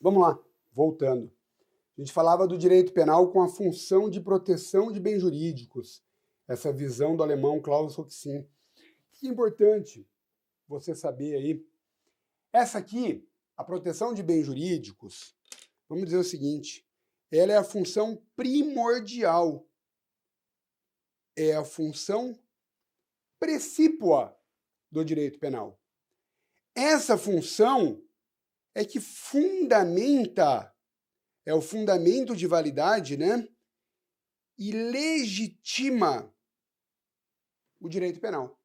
Vamos lá, voltando. A gente falava do direito penal com a função de proteção de bens jurídicos, essa visão do alemão Klaus Roxin. Que é importante você saber aí. Essa aqui, a proteção de bens jurídicos, vamos dizer o seguinte, ela é a função primordial, é a função precípua do direito penal. Essa função é que fundamenta, é o fundamento de validade, né? E legitima o direito penal.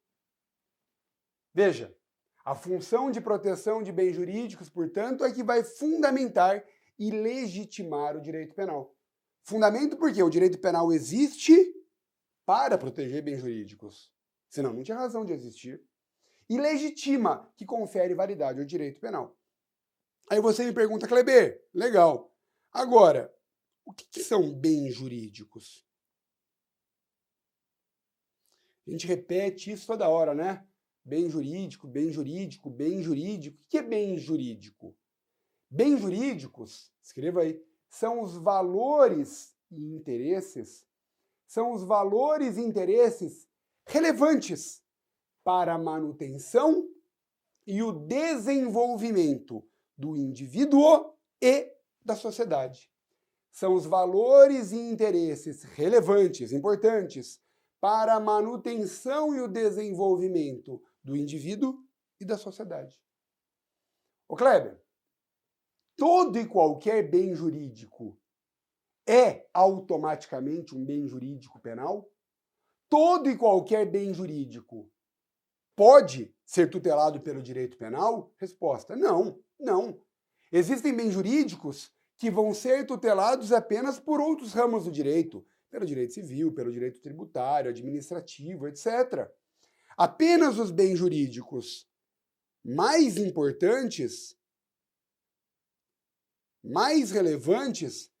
Veja, a função de proteção de bens jurídicos, portanto, é que vai fundamentar e legitimar o direito penal. Fundamento porque o direito penal existe para proteger bens jurídicos, senão não tinha razão de existir. E legitima, que confere validade ao direito penal. Aí você me pergunta, Kleber, legal. Agora, o que são bens jurídicos? A gente repete isso toda hora, né? Bem jurídico, bem jurídico, bem jurídico. O que é bem jurídico? Bens jurídicos, escreva aí, são os valores e interesses, relevantes para a manutenção e o desenvolvimento do indivíduo e da sociedade. São os valores e interesses relevantes, importantes, para a manutenção e o desenvolvimento do indivíduo e da sociedade. Ô Kleber, todo e qualquer bem jurídico é automaticamente um bem jurídico penal? Todo e qualquer bem jurídico pode ser tutelado pelo direito penal? Resposta: não, não. Existem bens jurídicos que vão ser tutelados apenas por outros ramos do direito, pelo direito civil, pelo direito tributário, administrativo, etc. Apenas os bens jurídicos mais importantes, mais relevantes,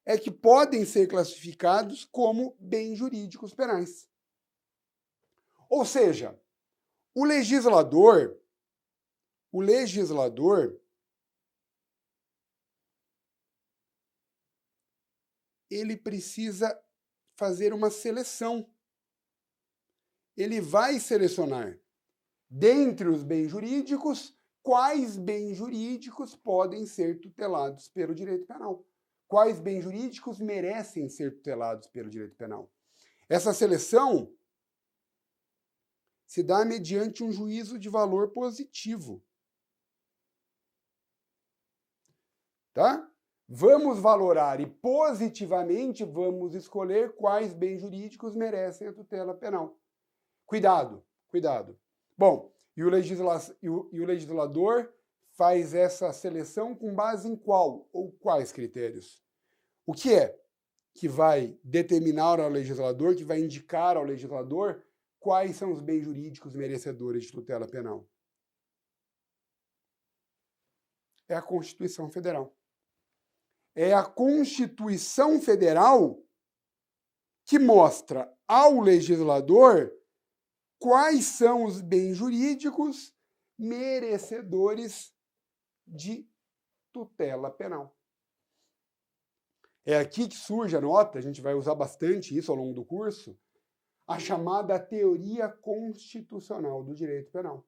é que podem ser classificados como bens jurídicos penais. Ou seja, o legislador, ele precisa fazer uma seleção. Ele vai selecionar, dentre os bens jurídicos, quais bens jurídicos podem ser tutelados pelo direito penal. Quais bens jurídicos merecem ser tutelados pelo direito penal. Essa seleção se dá mediante um juízo de valor positivo. Tá? Vamos valorar e positivamente vamos escolher quais bens jurídicos merecem a tutela penal. Cuidado, cuidado. Bom, e o legislador faz essa seleção com base em qual ou quais critérios? O que é que vai determinar ao legislador, que vai indicar ao legislador quais são os bens jurídicos merecedores de tutela penal? É a Constituição Federal. É a Constituição Federal que mostra ao legislador quais são os bens jurídicos merecedores de tutela penal. É aqui que surge a nota, a gente vai usar bastante isso ao longo do curso, a chamada teoria constitucional do direito penal.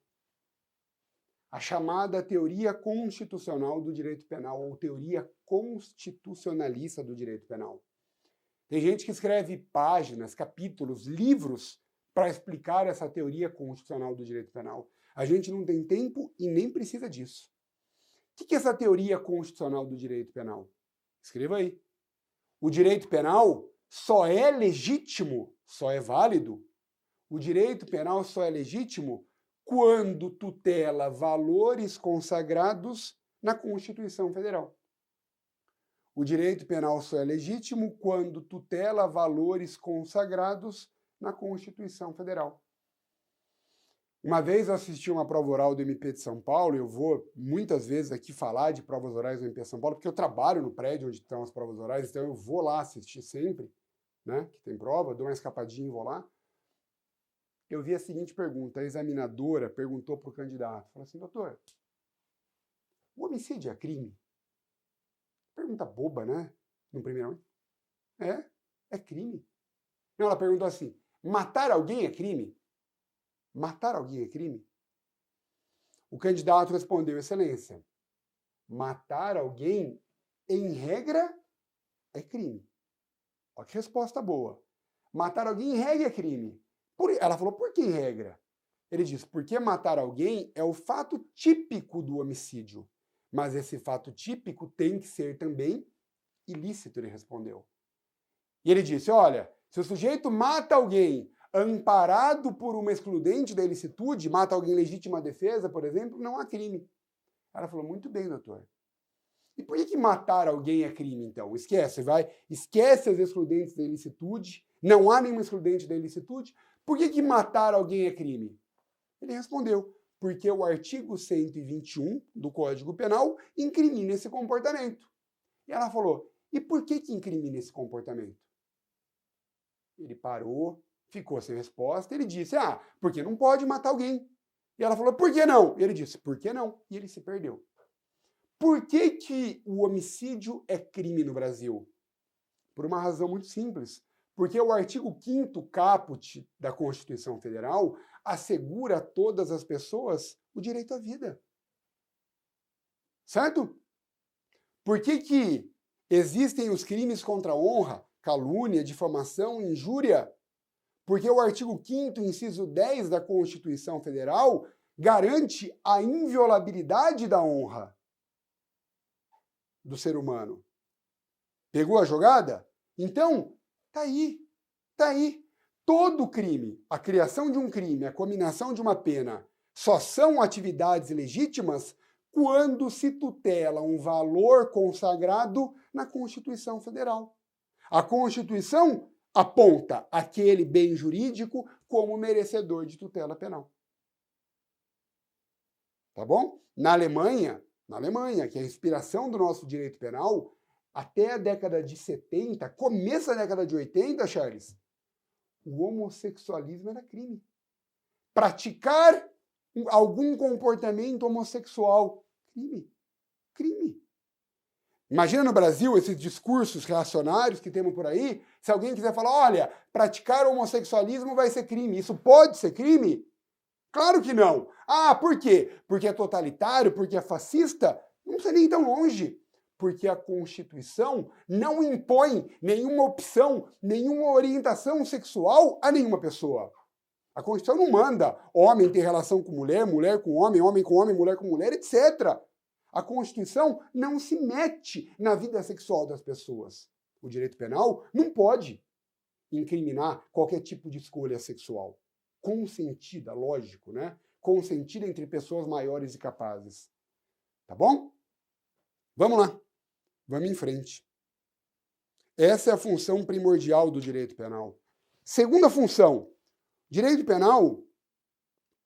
A chamada teoria constitucional do direito penal, ou teoria constitucionalista do direito penal. Tem gente que escreve páginas, capítulos, livros para explicar essa teoria constitucional do direito penal. A gente não tem tempo e nem precisa disso. O que é essa teoria constitucional do direito penal? Escreva aí. O direito penal só é legítimo, só é válido. O direito penal só é legítimo quando tutela valores consagrados na Constituição Federal. O direito penal só é legítimo quando tutela valores consagrados na Constituição Federal. Uma vez eu assisti uma prova oral do MP de São Paulo, e eu vou muitas vezes aqui falar de provas orais do MP de São Paulo, porque eu trabalho no prédio onde estão as provas orais, então eu vou lá assistir sempre, né, que tem prova, dou uma escapadinha e vou lá. eu vi a seguinte pergunta. A examinadora perguntou para o candidato. Falou assim, doutor, o homicídio é crime? Pergunta boba, né? No primeiro momento. É crime. Não, ela perguntou assim, matar alguém é crime? Matar alguém é crime? O candidato respondeu, excelência, matar alguém, em regra, é crime. Olha que resposta boa. Matar alguém, em regra, é crime. Ela falou, por que em regra? Ele disse, porque matar alguém é o fato típico do homicídio. Mas esse fato típico tem que ser também ilícito, ele respondeu. E ele disse, olha, se o sujeito mata alguém amparado por uma excludente da ilicitude, mata alguém em legítima defesa, por exemplo, não há crime. Ela falou, muito bem, doutor. E por que matar alguém é crime, então? Esquece as excludentes da ilicitude, não há nenhuma excludente da ilicitude, por que matar alguém é crime? Ele respondeu, porque o artigo 121 do Código Penal incrimina esse comportamento. E ela falou, e por que incrimina esse comportamento? Ele parou, ficou sem resposta, ele disse, porque não pode matar alguém. E ela falou, por que não? E ele disse, por que não? E ele se perdeu. Por que o homicídio é crime no Brasil? Por uma razão muito simples. Porque o artigo 5º caput da Constituição Federal assegura a todas as pessoas o direito à vida. Certo? Por que existem os crimes contra a honra, calúnia, difamação, injúria? Porque o artigo 5º, inciso 10 da Constituição Federal garante a inviolabilidade da honra do ser humano. Pegou a jogada? Então, tá aí. Todo crime, a criação de um crime, a cominação de uma pena, só são atividades legítimas quando se tutela um valor consagrado na Constituição Federal. A Constituição aponta aquele bem jurídico como merecedor de tutela penal. Tá bom? Na Alemanha, que é a inspiração do nosso direito penal, até a década de 70, começo da década de 80, Charles, o homossexualismo era crime. Praticar algum comportamento homossexual, crime. Imagina no Brasil esses discursos reacionários que temos por aí, se alguém quiser falar, olha, praticar homossexualismo vai ser crime. Isso pode ser crime? Claro que não. Por quê? Porque é totalitário, porque é fascista? Não precisa nem ir tão longe. Porque a Constituição não impõe nenhuma opção, nenhuma orientação sexual a nenhuma pessoa. A Constituição não manda homem ter relação com mulher, mulher com homem com homem, mulher com mulher, etc. A Constituição não se mete na vida sexual das pessoas. O direito penal não pode incriminar qualquer tipo de escolha sexual. Consentida, lógico, né? Consentida entre pessoas maiores e capazes. Tá bom? Vamos lá. Vamos em frente. Essa é a função primordial do direito penal. Segunda função, direito penal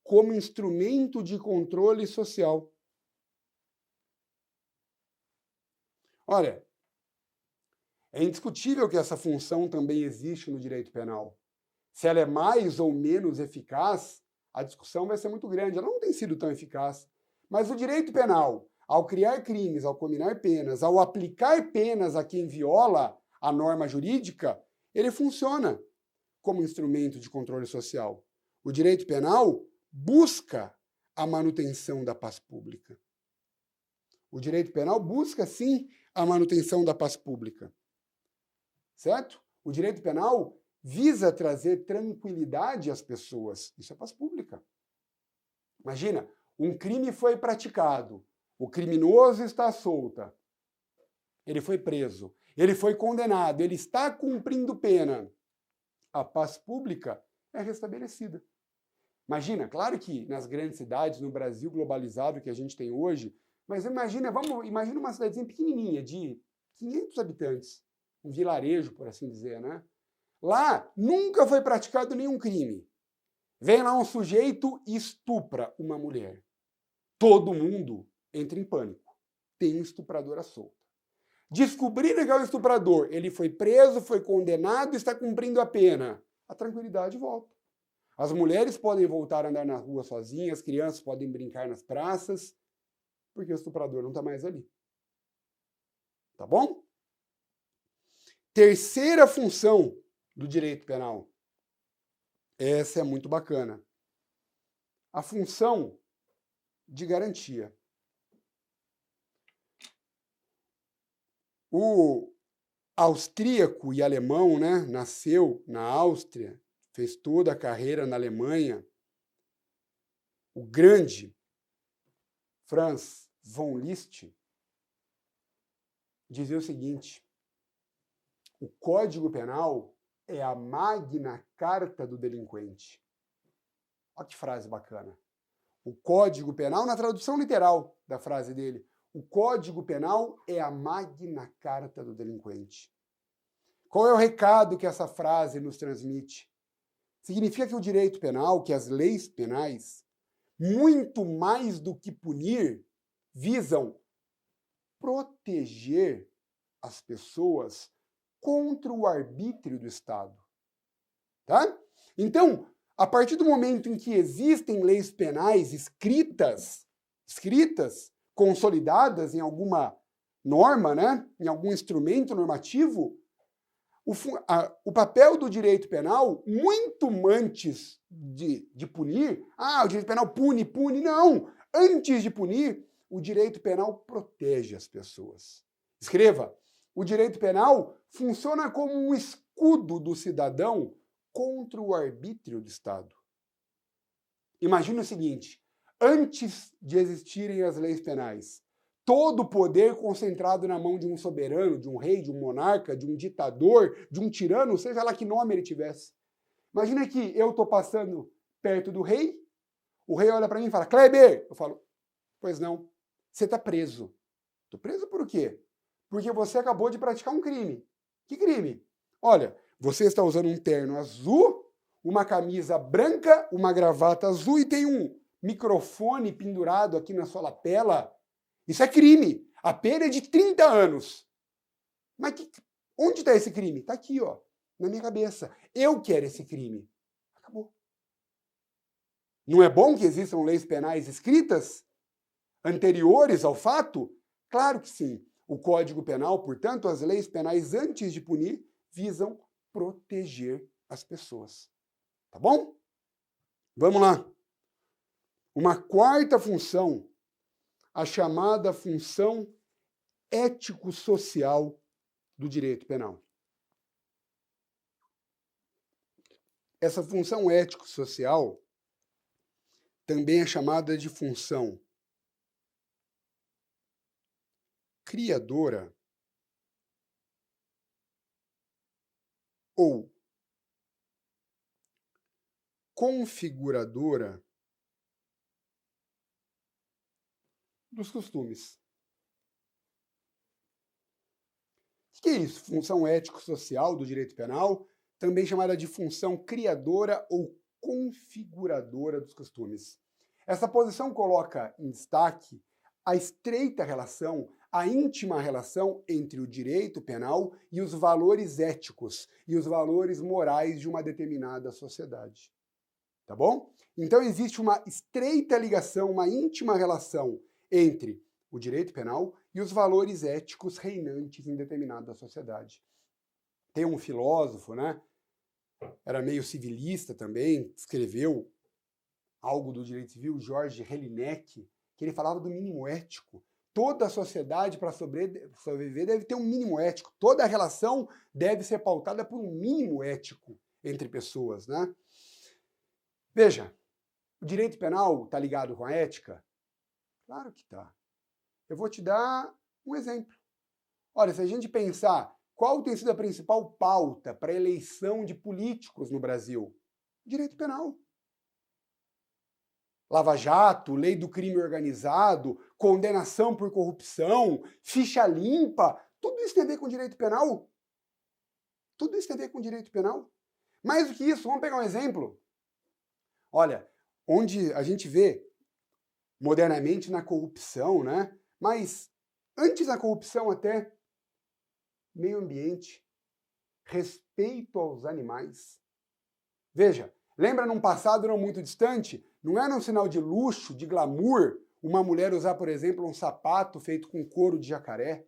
como instrumento de controle social. Olha, é indiscutível que essa função também existe no direito penal. Se ela é mais ou menos eficaz, a discussão vai ser muito grande. Ela não tem sido tão eficaz. Mas o direito penal, ao criar crimes, ao cominar penas, ao aplicar penas a quem viola a norma jurídica, ele funciona como instrumento de controle social. O direito penal busca a manutenção da paz pública. O direito penal busca, sim, a manutenção da paz pública. Certo? O direito penal visa trazer tranquilidade às pessoas. Isso é paz pública. Imagina, um crime foi praticado, o criminoso está solto, ele foi preso, ele foi condenado, ele está cumprindo pena. A paz pública é restabelecida. Imagina, claro que nas grandes cidades, no Brasil globalizado que a gente tem hoje, mas imagina uma cidadezinha pequenininha, de 500 habitantes, um vilarejo, por assim dizer, né? Lá nunca foi praticado nenhum crime. Vem lá um sujeito e estupra uma mulher. Todo mundo entra em pânico. Tem um estuprador à solta. Descobriram que é o estuprador, ele foi preso, foi condenado e está cumprindo a pena. A tranquilidade volta. As mulheres podem voltar a andar na rua sozinhas, as crianças podem brincar nas praças, porque o estuprador não está mais ali. Tá bom? Terceira função do direito penal. Essa é muito bacana. A função de garantia. O austríaco e alemão, né, nasceu na Áustria, fez toda a carreira na Alemanha. O grande Franz von Liszt dizia o seguinte: o Código Penal é a Magna Carta do delinquente. Olha que frase bacana. O Código Penal, na tradução literal da frase dele, o Código Penal é a Magna Carta do delinquente. Qual é o recado que essa frase nos transmite? Significa que o direito penal, que as leis penais, muito mais do que punir, visam proteger as pessoas contra o arbítrio do Estado. Tá? Então, a partir do momento em que existem leis penais escritas, consolidadas em alguma norma, né, em algum instrumento normativo, o papel do direito penal, muito antes de punir, o direito penal pune, não! Antes de punir, o direito penal protege as pessoas. Escreva, o direito penal funciona como um escudo do cidadão contra o arbítrio do Estado. Imagine o seguinte, antes de existirem as leis penais, todo o poder concentrado na mão de um soberano, de um rei, de um monarca, de um ditador, de um tirano, seja lá que nome ele tivesse. Imagina que eu estou passando perto do rei, o rei olha para mim e fala, Kleber! Eu falo, pois não, você está preso. Estou preso por quê? Porque você acabou de praticar um crime. Que crime? Olha, você está usando um terno azul, uma camisa branca, uma gravata azul e tem um microfone pendurado aqui na sua lapela. Isso é crime. A pena é de 30 anos. Mas onde está esse crime? Está aqui, ó, na minha cabeça. Eu quero esse crime. Acabou. Não é bom que existam leis penais escritas anteriores ao fato? Claro que sim. O Código Penal, portanto, as leis penais antes de punir, visam proteger as pessoas. Tá bom? Vamos lá. Uma quarta função, a chamada função ético-social do direito penal. Essa função ético-social também é chamada de função criadora ou configuradora dos costumes. O que é isso? Função ético-social do direito penal, também chamada de função criadora ou configuradora dos costumes. Essa posição coloca em destaque a estreita relação, a íntima relação entre o direito penal e os valores éticos e os valores morais de uma determinada sociedade. Tá bom? Então existe uma estreita ligação, uma íntima relação entre o direito penal e os valores éticos reinantes em determinada sociedade. Tem um filósofo, né? Era meio civilista também, escreveu algo do direito civil, Jorge Relinek, que ele falava do mínimo ético. Toda a sociedade, para sobreviver, deve ter um mínimo ético. Toda a relação deve ser pautada por um mínimo ético entre pessoas, né? Veja, o direito penal está ligado com a ética? Claro que está. Eu vou te dar um exemplo. Olha, se a gente pensar qual tem sido a principal pauta para a eleição de políticos no Brasil? Direito penal. Lava Jato, lei do crime organizado, condenação por corrupção, ficha limpa, tudo isso tem a ver com direito penal? Tudo isso tem a ver com direito penal? Mais do que isso, vamos pegar um exemplo. Olha, onde a gente vê modernamente na corrupção, né? Mas antes da corrupção até meio ambiente, respeito aos animais. Veja, Lembra num passado não muito distante? Não era um sinal de luxo, de glamour, uma mulher usar, por exemplo, um sapato feito com couro de jacaré,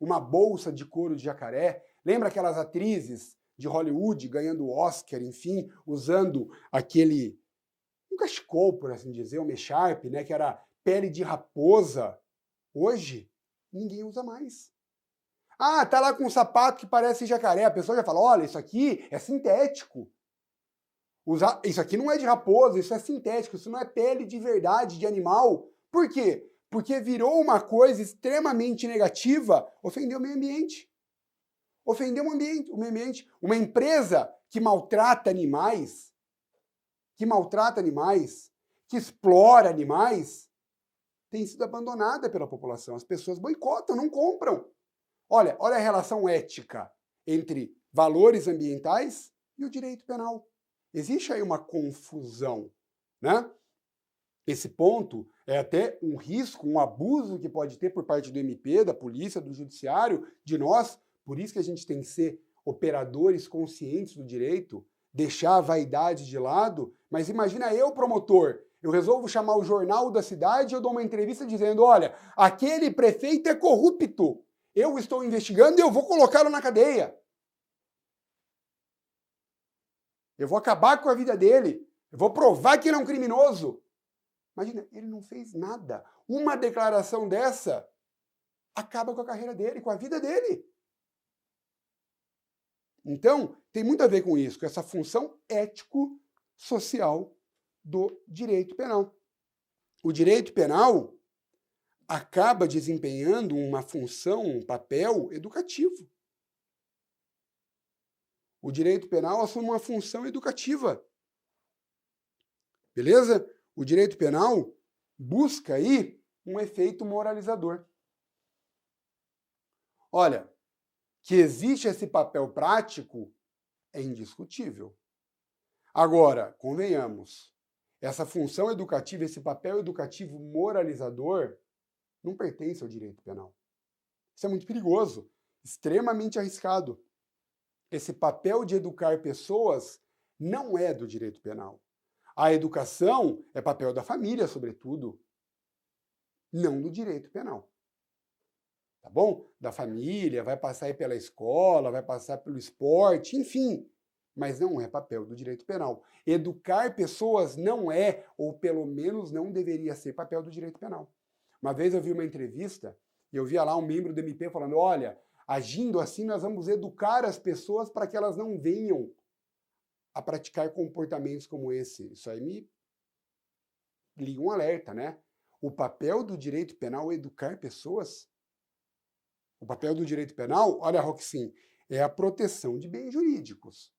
uma bolsa de couro de jacaré? Lembra aquelas atrizes de Hollywood ganhando Oscar, enfim, usando um cachecol, por assim dizer, uma echarpe, né, que era pele de raposa? Hoje, ninguém usa mais. Ah, tá lá com um sapato que parece jacaré. A pessoa já fala, olha, isso aqui é sintético. Isso aqui não é de raposa, isso é sintético, isso não é pele de verdade, de animal. Por quê? Porque virou uma coisa extremamente negativa, ofendeu o meio ambiente. Ofendeu o meio ambiente. Uma empresa que maltrata animais, que explora animais, tem sido abandonada pela população. As pessoas boicotam, não compram. Olha a relação ética entre valores ambientais e o direito penal. Existe aí uma confusão, né? Esse ponto é até um risco, um abuso que pode ter por parte do MP, da polícia, do judiciário, de nós. Por isso que a gente tem que ser operadores conscientes do direito, deixar a vaidade de lado. Mas imagina eu, promotor, eu resolvo chamar o jornal da cidade e eu dou uma entrevista dizendo, olha, aquele prefeito é corrupto. Eu estou investigando e eu vou colocá-lo na cadeia. Eu vou acabar com a vida dele. Eu vou provar que ele é um criminoso. Imagina, ele não fez nada. Uma declaração dessa acaba com a carreira dele, com a vida dele. Então, tem muito a ver com isso, com essa função ético-social do direito penal. O direito penal acaba desempenhando uma função, um papel educativo. O direito penal assume uma função educativa. Beleza? O direito penal busca aí um efeito moralizador. Olha, que existe esse papel prático é indiscutível. Agora, convenhamos, essa função educativa, esse papel educativo moralizador, não pertence ao direito penal. Isso é muito perigoso, extremamente arriscado. Esse papel de educar pessoas não é do direito penal. A educação é papel da família, sobretudo, não do direito penal. Tá bom? Da família, vai passar aí pela escola, vai passar pelo esporte, enfim, mas não é papel do direito penal. Educar pessoas não é, ou pelo menos não deveria ser, papel do direito penal. Uma vez eu vi uma entrevista e eu via lá um membro do MP falando, olha, agindo assim nós vamos educar as pessoas para que elas não venham a praticar comportamentos como esse. Isso aí me liga um alerta, né? O papel do direito penal é educar pessoas? O papel do direito penal, olha, Roxin, é a proteção de bens jurídicos.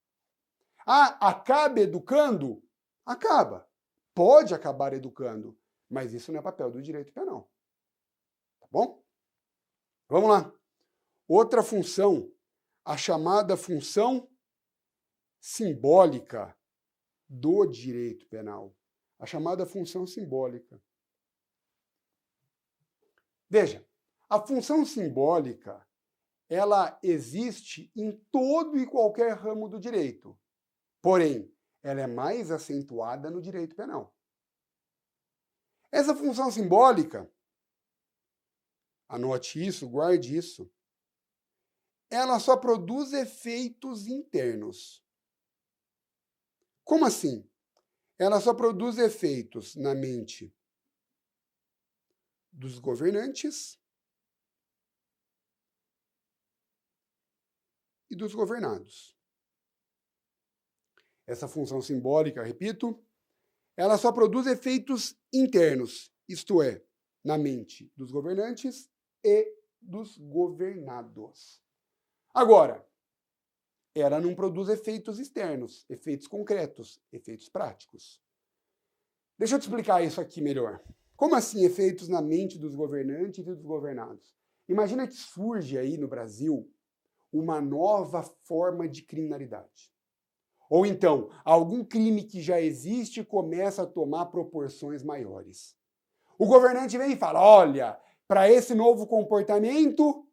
Ah, acaba educando? Acaba. Pode acabar educando, mas isso não é papel do direito penal. Tá bom? Vamos lá. Outra função, a chamada função simbólica do direito penal. A chamada função simbólica. Veja, a função simbólica, ela existe em todo e qualquer ramo do direito. Porém, ela é mais acentuada no direito penal. Essa função simbólica, anote isso, guarde isso, ela só produz efeitos internos. Como assim? Ela só produz efeitos na mente dos governantes e dos governados. Essa função simbólica, repito, ela só produz efeitos internos, isto é, na mente dos governantes e dos governados. Agora, ela não produz efeitos externos, efeitos concretos, efeitos práticos. Deixa eu te explicar isso aqui melhor. Como assim efeitos na mente dos governantes e dos governados? Imagina que surge aí no Brasil uma nova forma de criminalidade. Ou então, algum crime que já existe começa a tomar proporções maiores. O governante vem e fala, olha, para esse novo comportamento,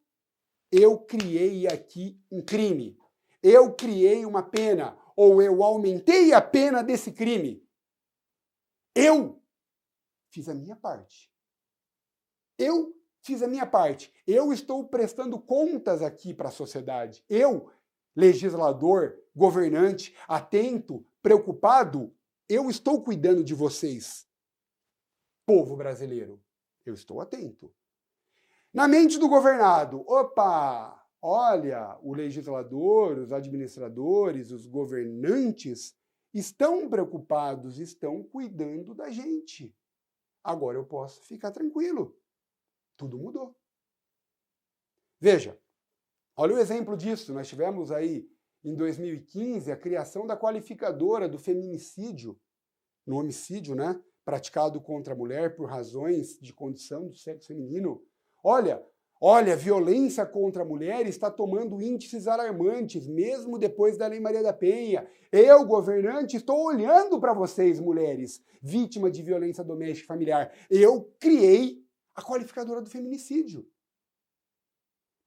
eu criei aqui um crime. Eu criei uma pena. ou eu aumentei a pena desse crime. Eu fiz a minha parte. Eu fiz a minha parte. Eu estou prestando contas aqui para a sociedade. Eu, legislador, governante, atento, preocupado, eu estou cuidando de vocês. Povo brasileiro, eu estou atento. Na mente do governado, opa, olha, o legislador, os administradores, os governantes estão preocupados, estão cuidando da gente. Agora eu posso ficar tranquilo. Tudo mudou. Veja, olha o exemplo disso. Nós tivemos aí, em 2015, a criação da qualificadora do feminicídio, no homicídio, né? Praticado contra a mulher por razões de condição do sexo feminino. Olha, violência contra a mulher está tomando índices alarmantes, mesmo depois da Lei Maria da Penha. Eu, governante, estou olhando para vocês, mulheres, vítimas de violência doméstica e familiar. Eu criei a qualificadora do feminicídio.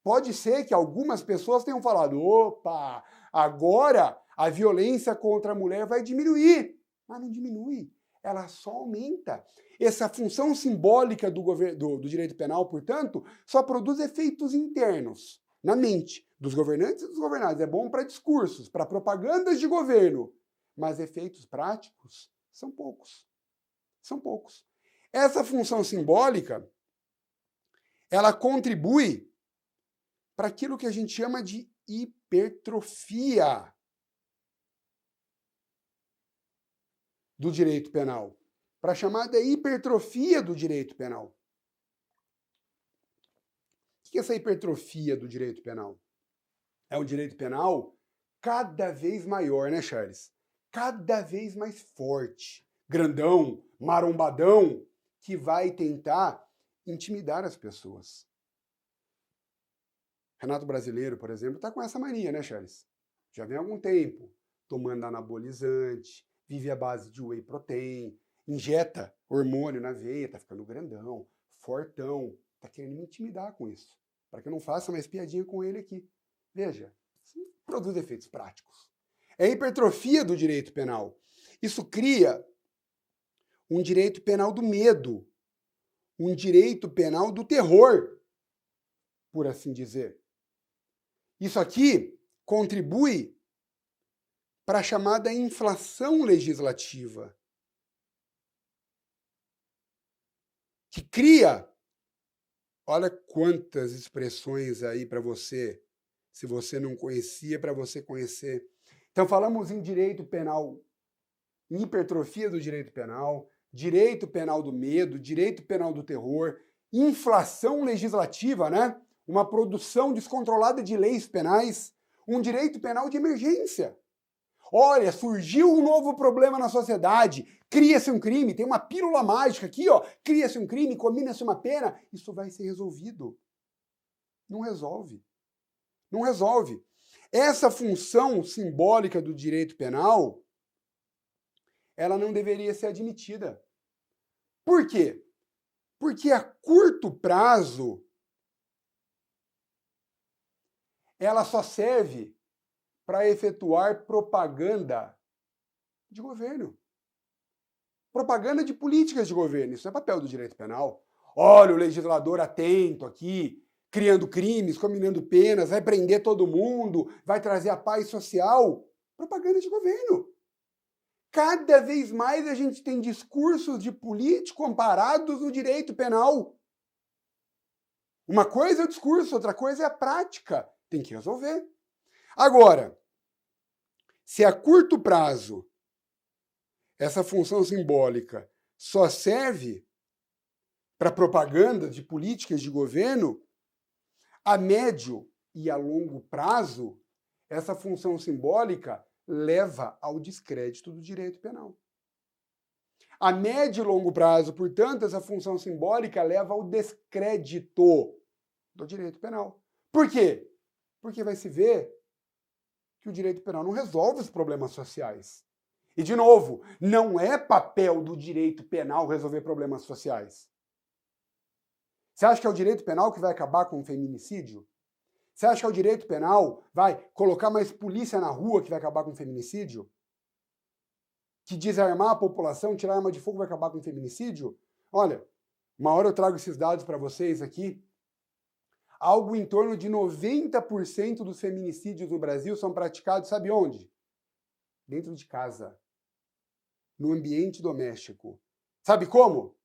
Pode ser que algumas pessoas tenham falado, opa, agora a violência contra a mulher vai diminuir. Mas não diminui, ela só aumenta. Essa função simbólica do direito penal, portanto, só produz efeitos internos na mente dos governantes e dos governados. É bom para discursos, para propagandas de governo, mas efeitos práticos são poucos. São poucos. Essa função simbólica, ela contribui para aquilo que a gente chama de hipertrofia do direito penal, para a chamada hipertrofia do direito penal. O que é essa hipertrofia do direito penal? É um direito penal cada vez maior, né, Charles? Cada vez mais forte, grandão, marombadão, que vai tentar intimidar as pessoas. Renato Brasileiro, por exemplo, está com essa mania, né, Charles? Já vem há algum tempo, tomando anabolizante, vive à base de whey protein, injeta hormônio na veia, tá ficando grandão, fortão, tá querendo me intimidar com isso, para que eu não faça mais piadinha com ele aqui. Veja, isso produz efeitos práticos. É a hipertrofia do direito penal. Isso cria um direito penal do medo, um direito penal do terror, por assim dizer. Isso aqui contribui para a chamada inflação legislativa, que cria, olha quantas expressões aí para você, se você não conhecia, para você conhecer. Então falamos em direito penal, em hipertrofia do direito penal do medo, direito penal do terror, inflação legislativa, né? Uma produção descontrolada de leis penais, um direito penal de emergência. Olha, surgiu um novo problema na sociedade, cria-se um crime, tem uma pílula mágica aqui, ó, cria-se um crime, combina-se uma pena, isso vai ser resolvido. Não resolve. Não resolve. Essa função simbólica do direito penal, ela não deveria ser admitida. Por quê? Porque a curto prazo, ela só serve para efetuar propaganda de governo. Propaganda de políticas de governo. Isso é papel do direito penal. Olha o legislador atento aqui, criando crimes, combinando penas, vai prender todo mundo, vai trazer a paz social. Propaganda de governo. Cada vez mais a gente tem discursos de político amparados no direito penal. Uma coisa é o discurso, outra coisa é a prática. Tem que resolver. Agora, se a curto prazo essa função simbólica só serve para propaganda de políticas de governo, a médio e a longo prazo, essa função simbólica leva ao descrédito do direito penal. A médio e longo prazo, portanto, essa função simbólica leva ao descrédito do direito penal. Por quê? Porque vai se ver que o direito penal não resolve os problemas sociais. E, de novo, não é papel do direito penal resolver problemas sociais. Você acha que é o direito penal que vai acabar com o feminicídio? Você acha que o direito penal vai colocar mais polícia na rua que vai acabar com o feminicídio? Que desarmar a população, tirar arma de fogo vai acabar com o feminicídio? Olha, uma hora eu trago esses dados para vocês aqui. Algo em torno de 90% dos feminicídios no Brasil são praticados, sabe onde? Dentro de casa. No ambiente doméstico. Sabe como?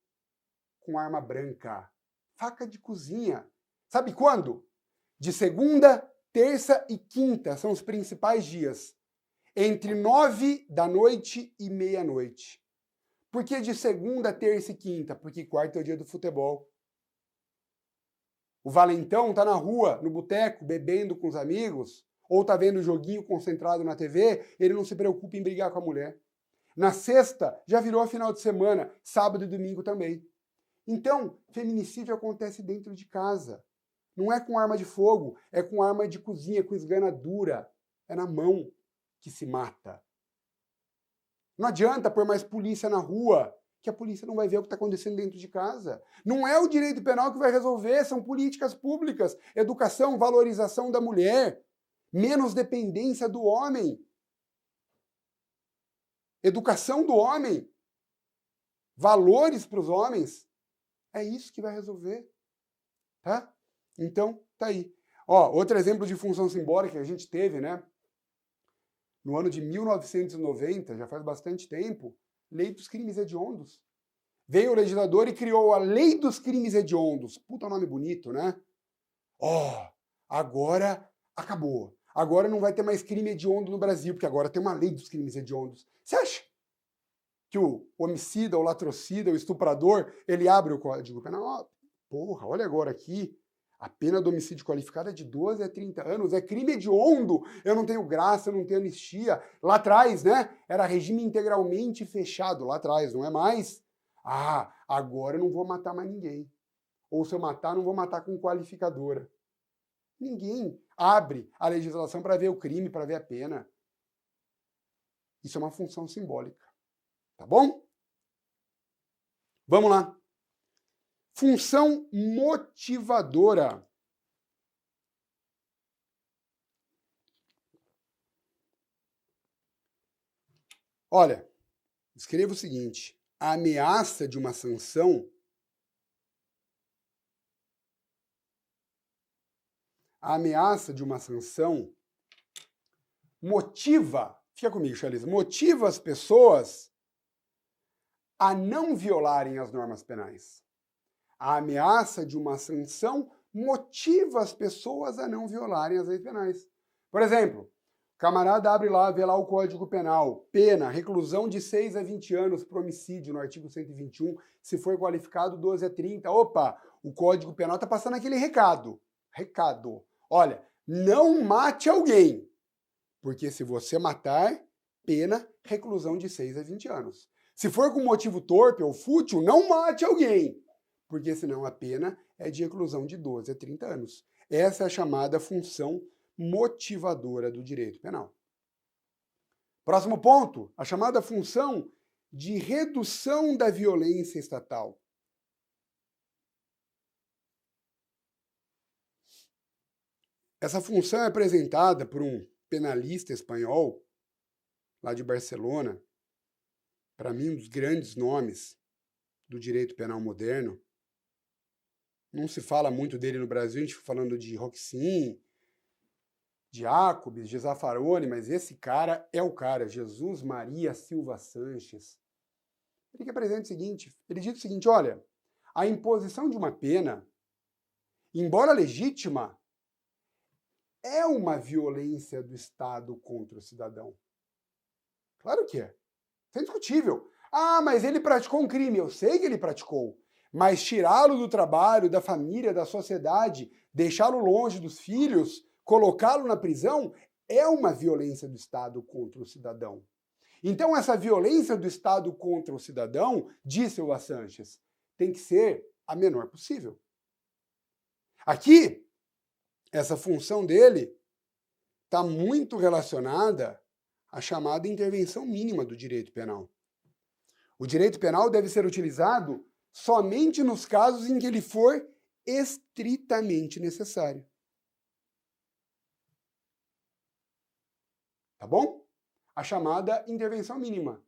Com arma branca. Faca de cozinha. Sabe quando? De segunda, terça e quinta são os principais dias. Entre 9 da noite e meia-noite. Por que de segunda, terça e quinta? Porque quarta é o dia do futebol. O valentão tá na rua, no boteco, bebendo com os amigos, ou tá vendo o joguinho concentrado na TV, ele não se preocupa em brigar com a mulher. Na sexta, já virou final de semana, sábado e domingo também. Então, feminicídio acontece dentro de casa. Não é com arma de fogo, é com arma de cozinha, com esganadura. É na mão que se mata. Não adianta pôr mais polícia na rua, que a polícia não vai ver o que está acontecendo dentro de casa. Não é o direito penal que vai resolver, são políticas públicas, educação, valorização da mulher, menos dependência do homem. Educação do homem, valores para os homens, é isso que vai resolver, tá? Então, tá aí. Ó, outro exemplo de função simbólica que a gente teve, né? No ano de 1990, já faz bastante tempo, Lei dos Crimes Hediondos. Veio o legislador e criou a Lei dos Crimes Hediondos. Puta nome bonito, né? Ó, agora acabou. Agora não vai ter mais crime hediondo no Brasil, porque agora tem uma Lei dos Crimes Hediondos. Você acha que o homicida, o latrocida, o estuprador, ele abre o Código Penal? Oh, porra, olha agora aqui. A pena do homicídio qualificado é de 12 a 30 anos. É crime hediondo. Eu não tenho graça, eu não tenho anistia. Lá atrás, né? Era regime integralmente fechado. Lá atrás, não é mais. Ah, agora eu não vou matar mais ninguém. Ou se eu matar, não vou matar com qualificadora. Ninguém abre a legislação para ver o crime, para ver a pena. Isso é uma função simbólica. Tá bom? Vamos lá. Função motivadora. Olha, escreva o seguinte: a ameaça de uma sanção motiva, fica comigo, Charles, motiva as pessoas a não violarem as normas penais. A ameaça de uma sanção motiva as pessoas a não violarem as leis penais. Por exemplo, o camarada abre lá, vê lá o Código Penal, pena, reclusão de 6 a 20 anos por homicídio no artigo 121, se for qualificado 12 a 30. Opa, o Código Penal está passando aquele recado. Olha, não mate alguém, porque se você matar, pena, reclusão de 6 a 20 anos. Se for com motivo torpe ou fútil, não mate alguém, porque senão a pena é de reclusão de 12 a 30 anos. Essa é a chamada função motivadora do direito penal. Próximo ponto, a chamada função de redução da violência estatal. Essa função é apresentada por um penalista espanhol, lá de Barcelona, para mim um dos grandes nomes do direito penal moderno. Não se fala muito dele no Brasil, a gente fica falando de Roxin, de Jacobs, de Zaffaroni, mas esse cara é o cara, Jesus Maria Silva Sanches. Ele que apresenta o seguinte, ele diz o seguinte, olha, a imposição de uma pena, embora legítima, é uma violência do Estado contra o cidadão. Claro que é. Isso é indiscutível. Ah, mas ele praticou um crime. Eu sei que ele praticou. Mas tirá-lo do trabalho, da família, da sociedade, deixá-lo longe dos filhos, colocá-lo na prisão, é uma violência do Estado contra o cidadão. Então, essa violência do Estado contra o cidadão, disse Silva Sanches, tem que ser a menor possível. Aqui, essa função dele está muito relacionada à chamada intervenção mínima do direito penal. O direito penal deve ser utilizado somente nos casos em que ele for estritamente necessário. tá bom? A chamada intervenção mínima.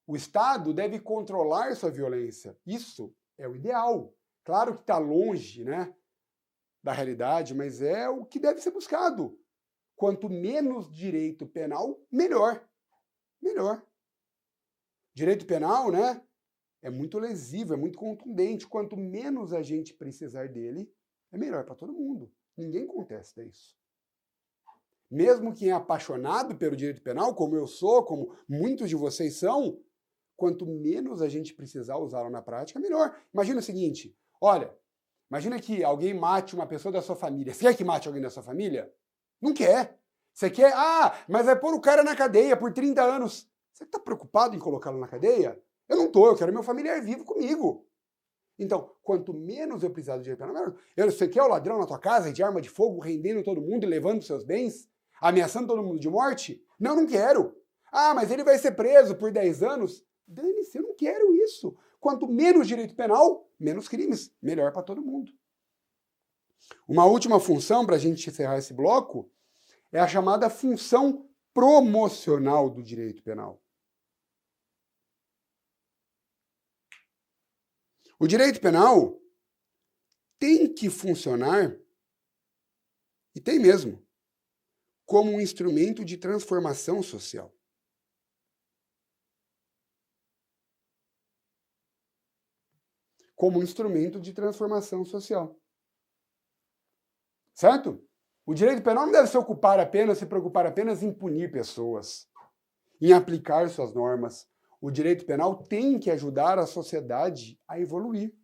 O Estado deve controlar sua violência. Isso é o ideal. Claro que está longe, né, da realidade, mas é o que deve ser buscado. Quanto menos direito penal, melhor. Melhor. Direito penal, né, é muito lesivo, é muito contundente. Quanto menos a gente precisar dele, é melhor para todo mundo. Ninguém contesta isso. Mesmo quem é apaixonado pelo direito penal, como eu sou, como muitos de vocês são, quanto menos a gente precisar usá-lo na prática, melhor. Imagina o seguinte, olha, imagina que alguém mate uma pessoa da sua família. Você quer que mate alguém da sua família? Não quer. Você quer, mas vai pôr o cara na cadeia por 30 anos. Você está preocupado em colocá-lo na cadeia? Eu não estou, eu quero meu familiar vivo comigo. Então, quanto menos eu precisar do direito penal, melhor. Você quer o ladrão na tua casa de arma de fogo, rendendo todo mundo e levando seus bens? Ameaçando todo mundo de morte? Não, não quero. Mas ele vai ser preso por 10 anos? Dane-se, eu não quero isso. Quanto menos direito penal, menos crimes. Melhor para todo mundo. Uma última função, para a gente encerrar esse bloco, é a chamada função promocional do direito penal. O direito penal tem que funcionar, e tem mesmo, como um instrumento de transformação social. Como um instrumento de transformação social. Certo? O direito penal não deve se preocupar apenas em punir pessoas, em aplicar suas normas. O direito penal tem que ajudar a sociedade a evoluir.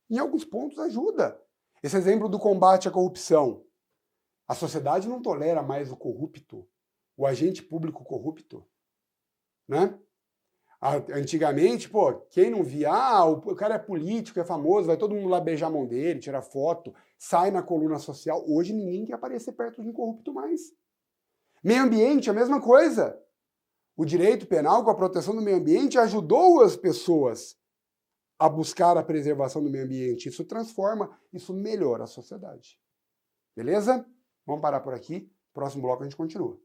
Em alguns pontos ajuda. Esse exemplo do combate à corrupção. A sociedade não tolera mais o corrupto, o agente público corrupto, né? Antigamente, quem não via, o cara é político, é famoso, vai todo mundo lá beijar a mão dele, tirar foto, sai na coluna social. Hoje ninguém quer aparecer perto de um corrupto mais. Meio ambiente, a mesma coisa. O direito penal, com a proteção do meio ambiente, ajudou as pessoas a buscar a preservação do meio ambiente. Isso transforma, isso melhora a sociedade. Beleza? Vamos parar por aqui. Próximo bloco a gente continua.